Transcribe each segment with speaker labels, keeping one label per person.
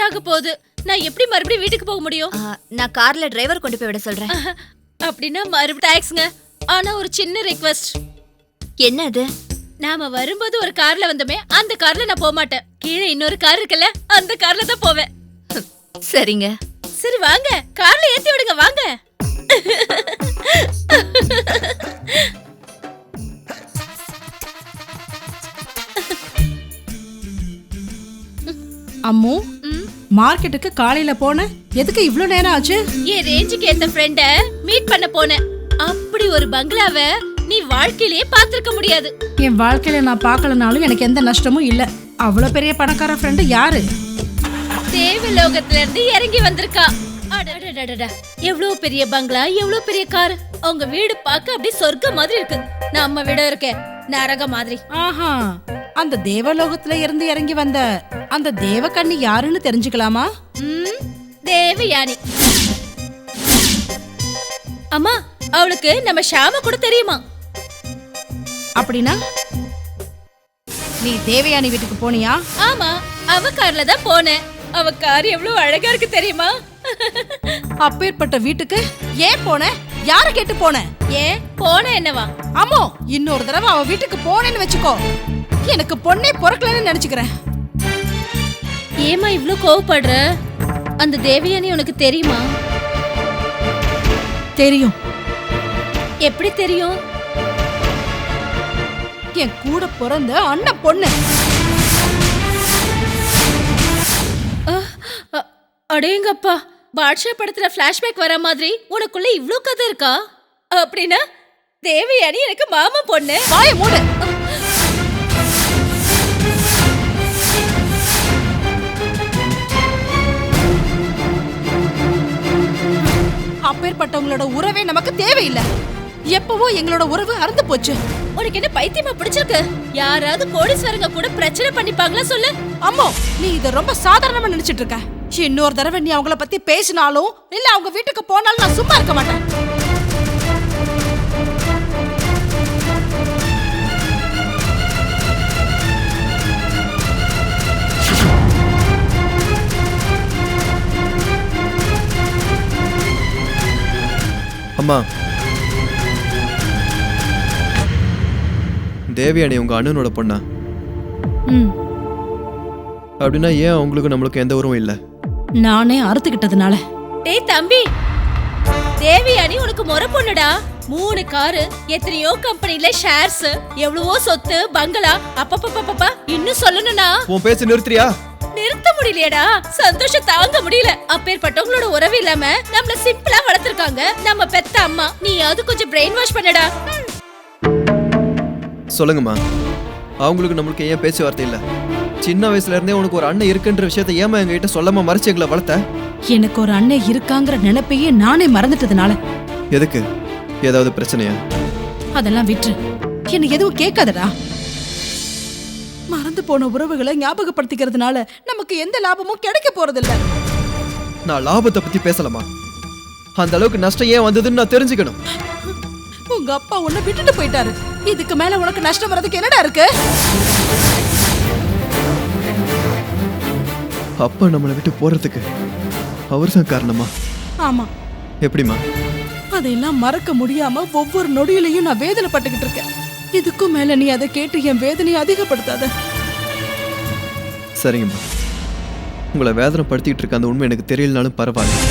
Speaker 1: Late ஆக போகுது. நான் எப்படி மறுபடியும் வீட்டுக்கு போக முடியும்?
Speaker 2: நான் கார்ல டிரைவர் கொண்டு போய் விட சொல்றேன்.
Speaker 1: அப்படின்னா மறுபடியும் டாக்ஸ்ங்க. ஆனா ஒரு சின்ன ரிக்வெஸ்ட்.
Speaker 2: என்ன அது?
Speaker 1: நாம வரும்போது ஒரு கார்ல வந்தோமே, அந்த கார்ல நான் போக மாட்டேன். கீழே இன்னொரு கார் இருக்குல்ல, அந்த கார்ல தான் போவேன்.
Speaker 2: சரிங்க.
Speaker 1: சரி வாங்க, கார்ல ஏத்தி விடுங்க வாங்க.
Speaker 3: அம்மு, மார்க்கெட்டுக்கு காலையில போன, எதுக்கு இவ்ளோ நேரம் ஆச்சு?
Speaker 1: என் ரேஞ்சுக்கு ஏத்த ஃப்ரெண்ட மீட் பண்ண போனேன். அப்படி ஒரு பங்களாவை நீ வாழ்க்கையிலேயே பார்த்திருக்க முடியாது.
Speaker 3: என் வாழ்க்கையில நான் பார்க்கலனாலும் எனக்கு எந்த நஷ்டமும் இல்ல. அவ்வளவு பெரிய பணக்கார ஃப்ரெண்ட் யாரு?
Speaker 1: தேவலோகத்துல இருந்து இறங்கி வந்திருக்கா. அடடடடடா, எவ்வளவு பெரிய பங்களா, எவ்வளவு பெரிய கார். அவங்க வீடு பார்க்க அப்படியே சொர்க்க மாதிரி இருக்கு. நம்ம வீடு இருக்கே நரக மாதிரி.
Speaker 3: ஆஹா, அந்த தேவலோகத்துல இருந்து இறங்கி வந்த அந்த தேவகண்ணி யாருன்னு தெரிஞ்சுக்கலாமா?
Speaker 1: தேவயானி. அம்மா, அவளுக்கு நம்ம ஷாம கூட தெரியுமா?
Speaker 3: அப்படின்னா நீ தேவயானி வீட்டுக்கு போனியா?
Speaker 1: ஆமா, அவ கார்ல தான் போனேன். அவ கார் எவ்வளவு அழகா இருக்கு தெரியுமா?
Speaker 3: அப்பேற்பட்ட வீட்டுக்கு ஏன் போன? யார கேட்டு போன?
Speaker 1: ஏன் போன என்னவா?
Speaker 3: ஆமோ, இன்னொரு தடவை அவ வீட்டுக்கு போனேன்னு வெச்சுக்கோ, எனக்கு பொண்ணே பொறக்கலன்னு நினைச்சுக்கிறேன்.
Speaker 1: ஏமா இவ்ளோ கோவப்படுற? அந்த தேவயானி உனக்கு தெரியுமா?
Speaker 3: தெரியும்.
Speaker 1: எப்படி தெரியும்?
Speaker 3: என் கூட பிறந்த அண்ணன் பொண்ணு.
Speaker 1: அடேங்கப்பா, பாட்ஷா படத்துல பிளாஷ்பேக் வர மாதிரி உனக்குள்ள இவ்ளோ கதை இருக்கா? அப்படின்னா தேவயானி எனக்கு மாமா பொண்ணு.
Speaker 3: வாய மூடு. அப்பேற்பட்டவங்களோட உறவே நமக்கு தேவையில்லை. எப்பவோ எங்களோட உறவு அறுந்து போச்சு.
Speaker 1: உனக்கு என்ன பைத்தியமா பிடிச்சிருக்கு? யாராவது கோடீஸ்வரங்க கூட பிரச்சனை பண்ணிப்பாங்களா சொல்லு?
Speaker 3: அம்மோ, நீ இத ரொம்ப சாதாரணமா நினைச்சிட்டு இருக்க. இன்னொரு தடவை நீ அவங்கள பத்தி பேசினாலும் இல்ல அவங்க வீட்டுக்கு போனாலும் நான் சும்மா இருக்க மாட்டேன்.
Speaker 4: அம்மா, தேவயானி உங்க அண்ணனோட பொண்ணா? அப்படின்னா ஏன் உங்களுக்கு நம்மளுக்கு எந்த உறவும் இல்ல?
Speaker 3: நானே அறுத்துக்கிட்டதுனால.
Speaker 1: டேய் தம்பி, தேவயானி உனக்கு முறை பொண்ணுடா. 3 காரு, எத்தனையோ கம்பெனில ஷேர்ஸ், எவ்வளவோ சொத்து, பங்களா. அப்பப்பப்பப்பா, இன்னும் சொல்லணும்னா
Speaker 4: உன் பேச்சு நிறுத்துறியா?
Speaker 1: நிறுத்த முடியலையடா. சந்தோஷம் தாங்க முடியல. அப்பேற்பட்டவங்களோட உறவு இல்லாம நம்மள சிம்பிளா வளர்த்திருக்காங்க நம்ம பெத்த அம்மா. நீ அது கொஞ்சம் பிரெயின் வாஷ் பண்ணடா.
Speaker 4: சொல்லுங்கம்மா, அவங்களுக்கு நம்மளுக்கு ஏன் பேச்சுவார்த்தை இல்ல? சின்ன வயசுல இருந்தே உனக்கு ஒரு அண்ணன் இருக்குன்ற விஷயத்தை ஏமா எங்ககிட்ட சொல்லாம மறைச்சு எங்களை வளர்த்த?
Speaker 3: எனக்கு ஒரு அண்ணன் இருக்காங்கிற நினைப்பையே நானே மறந்துட்டதுனால.
Speaker 4: எதுக்கு? ஏதாவது பிரச்சனையா?
Speaker 3: அதெல்லாம் விட்டு என்ன எதுவும் கேட்காதடா. மறந்து போன உறவுகளை ஞாபகப்படுத்திக்கிறதுனால நமக்கு எந்த லாபமும் கிடைக்க போறதில்ல.
Speaker 4: நான் லாபத்தை பத்தி பேசலாமா? அந்த அளவுக்கு நஷ்டம் ஏன் வந்ததுன்னு நான் தெரிஞ்சுக்கணும்.
Speaker 3: உங்க அப்பா உன்னை விட்டுட்டு போயிட்டாரு. இதுக்கு மேல உனக்கு நஷ்டம் வர்றதுக்கு என்னடா இருக்கு?
Speaker 4: அப்பா நம்மளை விட்டு போறதுக்கு அவர் தான் காரணமா?
Speaker 3: ஆமா.
Speaker 4: எப்படிமா?
Speaker 3: அதையெல்லாம் மறக்க முடியாம ஒவ்வொரு நொடியிலையும் நான் வேதனைப்பட்டுக்கிட்டு இருக்கேன். இதுக்கும் மேல நீ அதை கேட்டு என் வேதனையை அதிகப்படுத்தாத.
Speaker 4: சரிங்கம்மா, உங்களை வேதனைப்படுத்திட்டு இருக்க அந்த உண்மை எனக்கு தெரியலனாலும் பரவாயில்ல.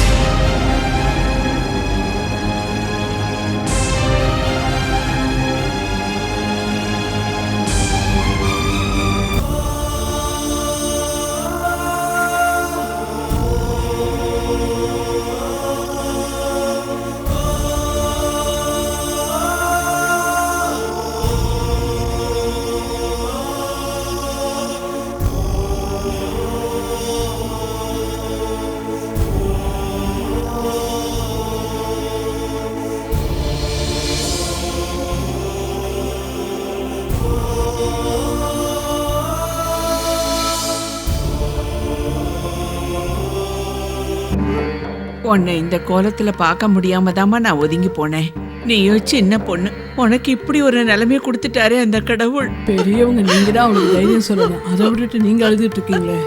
Speaker 5: உன்னை இந்த கோலத்துல பார்க்க முடியாம தாமா நான் ஒதுங்கி போனேன். நீயோ சின்ன பொண்ணு, உனக்கு இப்படி ஒரு நிலைமையை கொடுத்துட்டாரு அந்த கடவுள்.
Speaker 6: பெரியவங்க நீங்க தான் அவங்களுக்கு தைரியம் சொல்லணும். அதை விட்டுட்டு நீங்க அழுதுட்டு இருக்கீங்களே.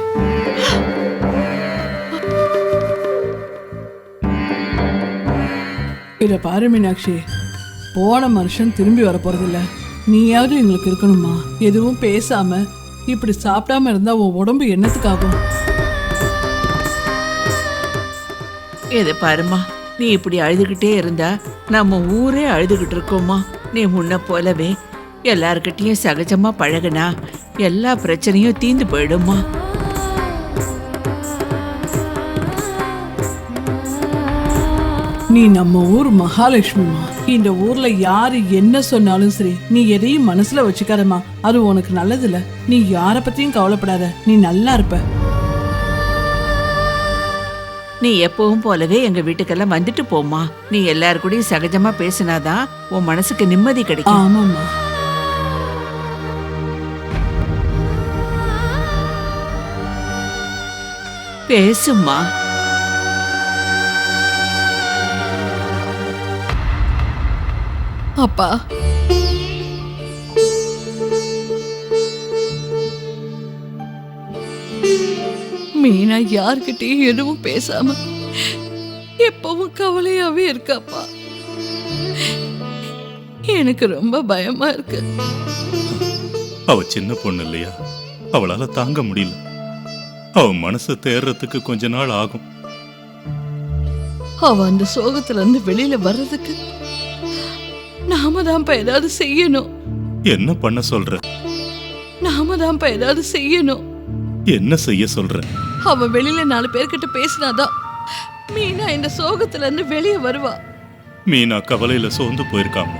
Speaker 3: இத பாரு மீனாட்சி, போன மனுஷன் திரும்பி வர போறதில்ல. நீயாவது எங்களுக்கு இருக்கணுமா? எதுவும் பேசாம இப்படி சாப்பிடாம இருந்தா உன் உடம்பு என்னத்துக்காகும்?
Speaker 5: இதை பாருமா, நீ இப்படி அழுதுகிட்டே இருந்தா நம்ம ஊரே அழுதுகிட்டு இருக்கோமா. நீ முன்ன போலவே எல்லார்கிட்டயும் சகஜமா பழகுனா எல்லா பிரச்சனையும் தீந்து போயிடுமா.
Speaker 3: நீ நம்ம ஊர் மகாலட்சுமிமா. இந்த ஊர்ல யாரு என்ன சொன்னாலும் சரி, நீ எதையும் மனசுல வச்சுக்காதம்மா. அது உனக்கு நல்லது இல்ல. நீ யார பத்தியும் கவலைப்படாத, நீ நல்லா இருப்ப.
Speaker 5: நீ எப்பவும் போலவே எங்க வீட்டுக்கெல்லாம் வந்துட்டு போமா. நீ எல்லார் கூடயும் சகஜமா பேசினாதான் உன் மனசுக்கு நிம்மதி கிடைக்கும்.
Speaker 3: ஆமாம்மா.
Speaker 5: பேசுமா.
Speaker 3: அப்பா, மீனா யார்கிட்டயும் எதுவும் பேசாம எப்பவும் கவலையாவே இருக்காப்பா. எனக்கு ரொம்ப பயமா இருக்கு.
Speaker 6: அவ சின்ன பொண்ணு இல்லையா, அவளால தாங்க முடியல. அவ மனசு தேர்றதுக்கு கொஞ்ச நாள் ஆகும்.
Speaker 3: அவ அந்த சோகத்துல இருந்து வெளியில வர்றதுக்கு நாம தான்ப்பா ஏதாவது செய்யணும்.
Speaker 6: என்ன பண்ண சொல்ற?
Speaker 3: நாம தான்ப்பா ஏதாவது செய்யணும்.
Speaker 6: என்ன செய்ய சொல்ற?
Speaker 3: அவ வெளியில 4 பேர்கிட்ட பேசினாதான் மீனா இந்த சோகத்துல இருந்து வெளியே வருவா.
Speaker 6: மீனா கவலையில சோர்ந்து போயிருக்காம.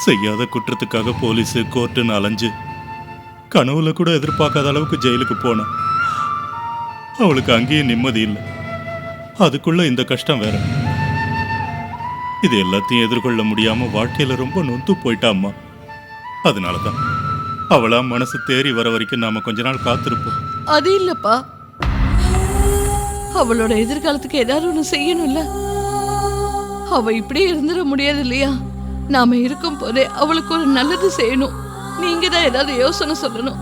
Speaker 6: செய்யாத குற்றத்துக்காக போலீஸ் கோர்ட்டுன்னு அலைஞ்சு கனவுல கூட எதிர்பார்க்காத அளவுக்கு ஜெயிலுக்கு போனா. அவளுக்கு அங்கேயும் நிம்மதி இல்லை. அதுக்குள்ள இந்த கஷ்டம் வேற. இது எல்லாத்தையும் எதிர்கொள்ள முடியாம வாழ்க்கையில ரொம்ப நொந்து போயிட்டாம்மா. அதனாலதான் அவளா மனசு தேறி வர வரைக்கும் நாம கொஞ்ச நாள் காத்திருப்போம்.
Speaker 3: அது இல்லப்பா, அவளோட எதிர்காலத்துக்கு ஏதாவது ஒண்ணு செய்யணும்ல. அவ இப்படியே இருந்துட முடியாது இல்லையா? நாம இருக்கும் போதே அவளுக்கு ஒரு நல்லது செய்யணும். நீங்க தான் ஏதாவது யோசனை சொல்லணும்.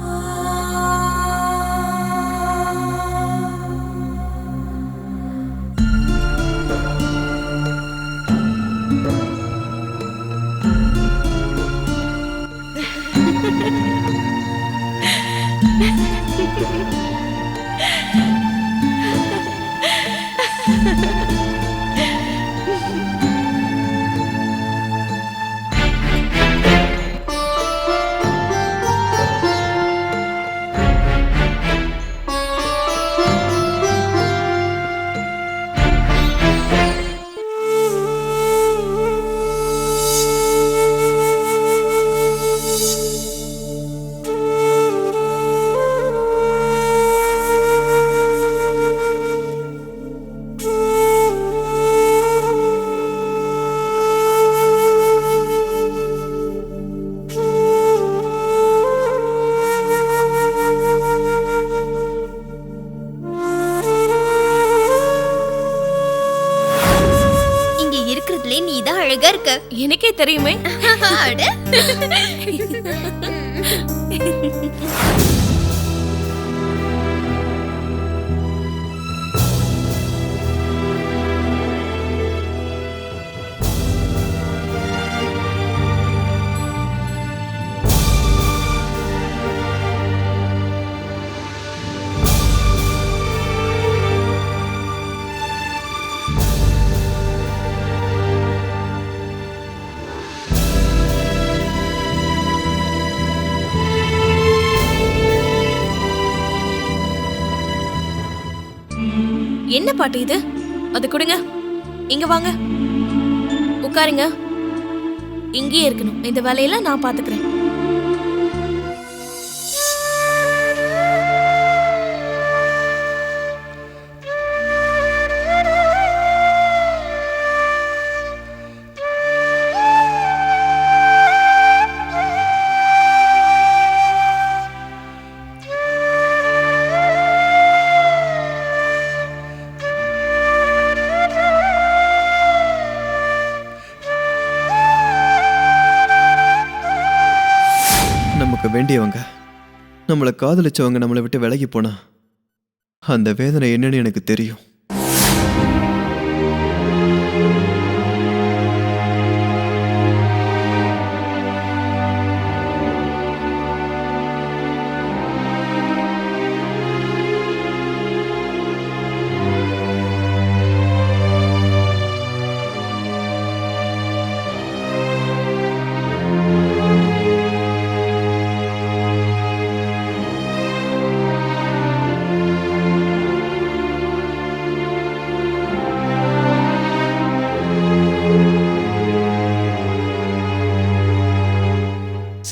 Speaker 2: நீதான் அழகா இருக்க.
Speaker 1: எனக்கே தெரியுமே.
Speaker 2: அட.
Speaker 1: என்ன பாட்டு இது? அது கொடுங்க. இங்க வாங்க, உட்காருங்க. இங்கேயே இருக்கணும். இந்த வேலையெல்லாம் நான் பாத்துக்கிறேன்.
Speaker 4: நமக்கு வேண்டியவங்க, நம்மளை காதலிச்சவங்க நம்மளை விட்டு விலகி போனா அந்த வேதனை என்னன்னு எனக்கு தெரியும்.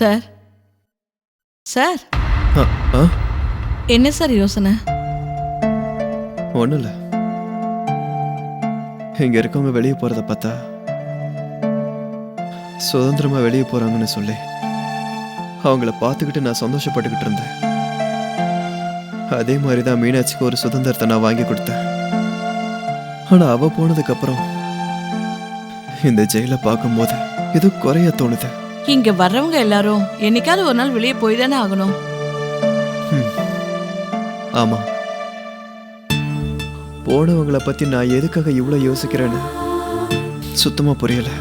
Speaker 3: சார் சார்
Speaker 4: ஆ ஆ
Speaker 3: என்ன சார் யோசனை?
Speaker 4: ஒன்றும் இல்லை, இங்கே இருக்கவங்க வெளியே போகிறத பார்த்தா சுதந்திரமாக வெளியே போகிறாங்கன்னு சொல்லி அவங்கள பார்த்துக்கிட்டு நான் சந்தோஷப்பட்டுக்கிட்டு இருந்தேன். அதே மாதிரி தான் மீனாட்சிக்கு ஒரு சுதந்திரத்தை நான் வாங்கி கொடுத்தேன். ஆனால் அவள் போனதுக்கப்புறம் இந்த ஜெயிலை பார்க்கும்போது இது குறைய தோணுது.
Speaker 3: இங்க வர்றவங்க எல்லாரும் என்னைக்காவது ஒரு நாள் வெளியே போய் தானே ஆகணும்.
Speaker 4: ஆமாம், போனவங்களை பற்றி நான் எதுக்காக இவ்வளோ யோசிக்கிறேன்னு சுத்தமாக புரியலை.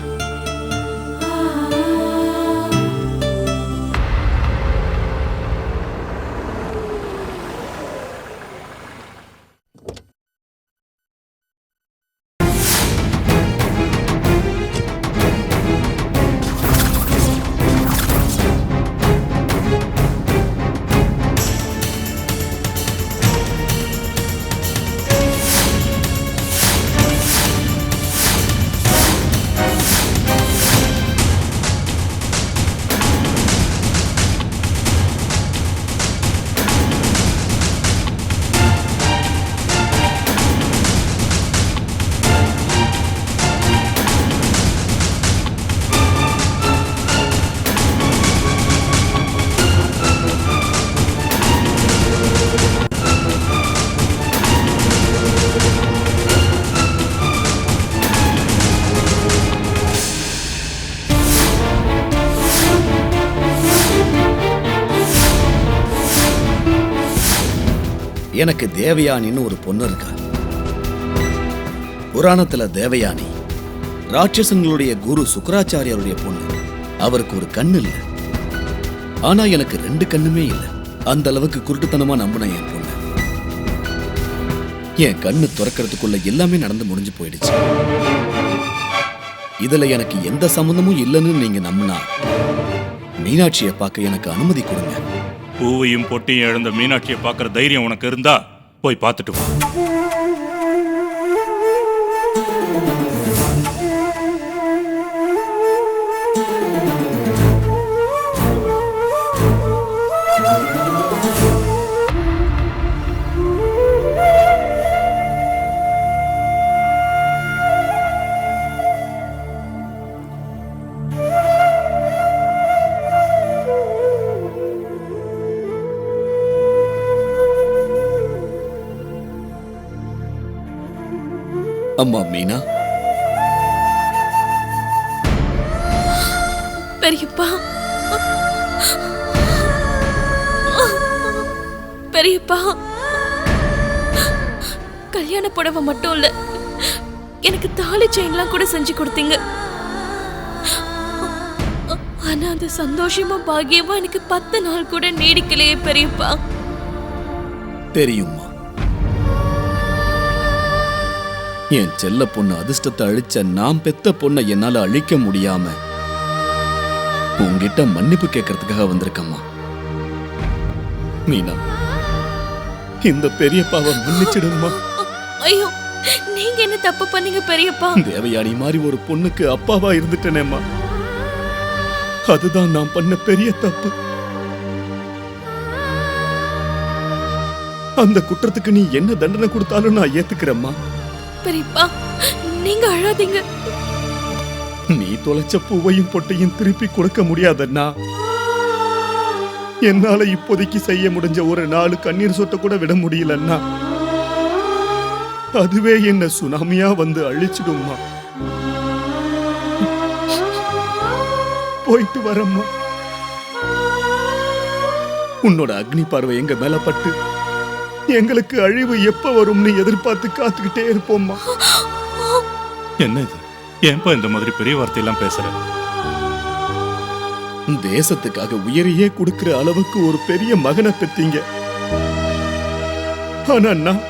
Speaker 7: எனக்கு தேவயானின்னு ஒரு பொண்ணு இருக்கா. புராணத்துல தேவயானி ராட்சசங்களுடைய குரு சுக்கராச்சாரியருடைய பொண்ணு. அவருக்கு ஒரு கண்ணு இல்லை, ஆனா எனக்கு 2 கண்ணுமே இல்லை. அந்த அளவுக்கு குருட்டுத்தனமா நம்பின என் பொண்ணு என் கண்ணு துறக்கிறதுக்குள்ள எல்லாமே நடந்து முடிஞ்சு போயிடுச்சு. இதுல எனக்கு எந்த சம்பந்தமும் இல்லைன்னு நீங்க நம்பினா மீனாட்சியை பார்க்க எனக்கு அனுமதி கொடுங்க.
Speaker 6: பூவையும் பொட்டியும் இழந்த மீனாட்சியை பார்க்குற தைரியம் உனக்கு இருந்தா போய் பார்த்துட்டு வா.
Speaker 7: அம்மா மீனா,
Speaker 3: பெரியப்பா, பெரியப்பா, கல்யாண புடவை மட்டும் இல்ல, எனக்கு தாலி செயின்லாம் கூட செஞ்சு கொடுத்தீங்க. ஆனா அந்த சந்தோஷமா பாக்கியமா எனக்கு 10 நாள் கூட நீடிக்கலையே பெரியப்பா.
Speaker 7: தெரியுமா, என் செல்ல பொண்ணு அதிர்ஷ்டத்தை அழிச்ச நான் பெத்த பொண்ணை என்னால அழிக்க முடியாம உன்கிட்ட மன்னிப்பு கேட்கறதுக்காக வந்திருக்கம்மா. மீனா, இந்த பெரியப்பாவை மன்னிச்சிடுமா.
Speaker 3: ஐயோ, நீங்க என்ன தப்பு பண்ணீங்க பெரியப்பா?
Speaker 7: தேவயானி மாதிரி ஒரு பொண்ணுக்கு அப்பாவா இருந்துட்டேனேம்மா, அதுதான் நான் பண்ண பெரிய தப்பு. அந்த குற்றத்துக்கு நீ என்ன தண்டனை கொடுத்தாலும் நான் ஏத்துக்கிறேம்மா.
Speaker 3: பெரியப்பா, நீங்க அழாதீங்க.
Speaker 7: நீ தொலைச்ச பூவையும் பொட்டையும் திருப்பி கொடுக்க முடியாதன்னா என்னால இப்போதைக்கு செய்ய முடிஞ்ச ஒரு 4 கண்ணீர் சொட்ட கூட விட முடியலன்னா அதுவே என்ன சுனாமியா வந்து அழிச்சிடும்மா. போயிட்டு வரம்மா. உன்னோட அக்னி பார்வை எங்க மேல பட்டு எங்களுக்கு அழிவு எப்ப வரும்னு எதிர்பார்த்து காத்துக்கிட்டே இருப்போம்மா.
Speaker 6: என்ன இது? ஏன்பா இந்த மாதிரி பெரிய வார்த்தையெல்லாம் பேசுற?
Speaker 7: தேசத்துக்காக உயிரையே கொடுக்கிற அளவுக்கு ஒரு பெரிய மகனை பெத்தீங்க. ஆனா நான்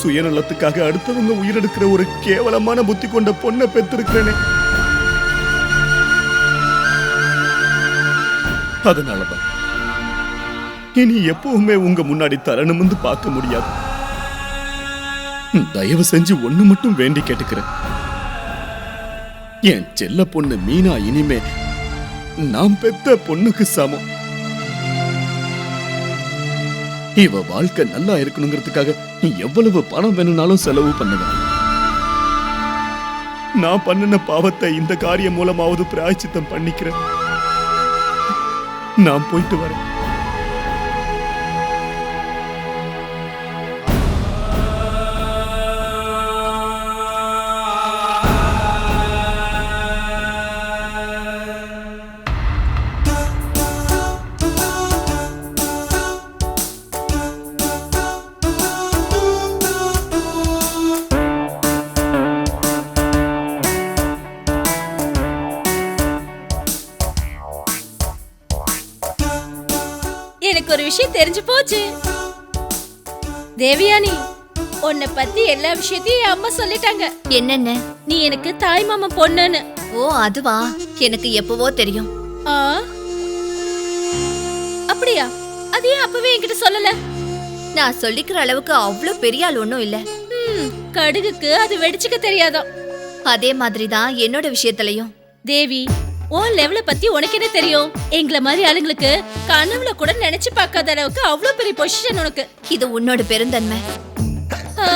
Speaker 7: சுயநலத்துக்காக அடுத்தவங்க உயிரெடுக்கிற ஒரு கேவலமான புத்தி கொண்ட பொண்ணை பெற்றிருக்கிறேனே. அதனாலதான் இனி எப்பவுமே உங்க முன்னாடி தரணும்னு பார்க்க முடியாது. தயவு செஞ்சு ஒண்ணு மட்டும் வேண்டி கேட்டுக்கிறேன். என் செல்ல பொண்ணு மீனா இனிமே நான் பெத்த பொண்ணுக்கு சமம். இவ வாழ்க்கை நல்லா இருக்கணுங்கிறதுக்காக நீ எவ்வளவு பணம் வேணும்னாலும் செலவு பண்ணுவேன். நான் பண்ணின பாவத்தை இந்த காரியம் மூலமாவது பிராயச்சித்தம் பண்ணிக்கிறேன். நான் போயிட்டு வரேன்.
Speaker 1: எனக்கு ஒரு விஷயம் தெரிஞ்சு போச்சு. தேவயானி, உன்னை பத்தி எல்லா விஷயத்தையும் என் அம்மா சொல்லிட்டாங்க.
Speaker 2: என்னென்ன?
Speaker 1: நீ எனக்கு தாய் மாமா பொண்ணுன்னு.
Speaker 2: ஓ அதுவா? எனக்கு எப்பவோ தெரியும்.
Speaker 1: ஆ, அப்படியா? அது ஏன் அப்பவே என்கிட்ட சொல்லல?
Speaker 2: நான் சொல்லிக்கிற அளவுக்கு அவ்வளவு பெரிய ஆள் ஒன்றும் இல்ல.
Speaker 1: கடுகுக்கு அது வெடிச்சுக்க தெரியாதான்.
Speaker 2: அதே மாதிரி தான் என்னோட விஷயத்திலையும்.
Speaker 1: தேவி, உன் லெவல பத்தி உனக்கு என்ன தெரியும்? எங்கள மாதிரி ஆளுங்களுக்கு கனவுல கூட நினைச்சு பார்க்காத அளவுக்கு அவ்வளவு பெரிய பொசிஷன் உனக்கு.
Speaker 2: இது உன்னோட பெருந்தன்மை.
Speaker 1: ஆ,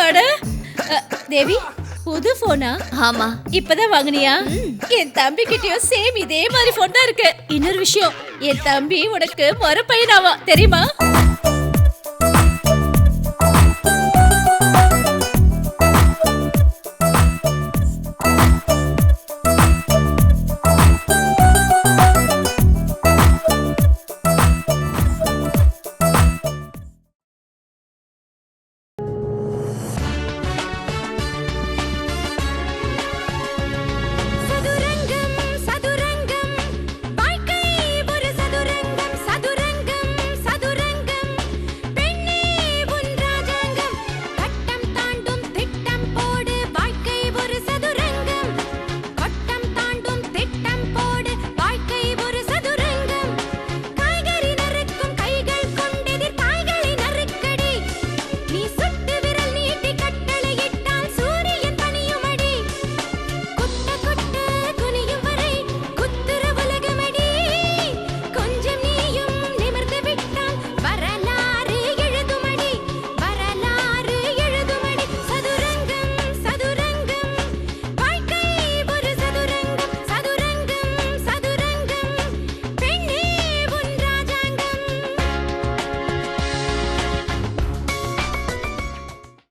Speaker 1: அட, தேவி, புது போனா?
Speaker 2: ஆமா.
Speaker 1: இப்பதான் வாங்குனியா? என் தம்பி கிட்டயும் சேம் இதே மாதிரி போன் தான் இருக்கு. இன்னொரு விஷயம், என் தம்பி உனக்கு மறு பையனாவா தெரியுமா?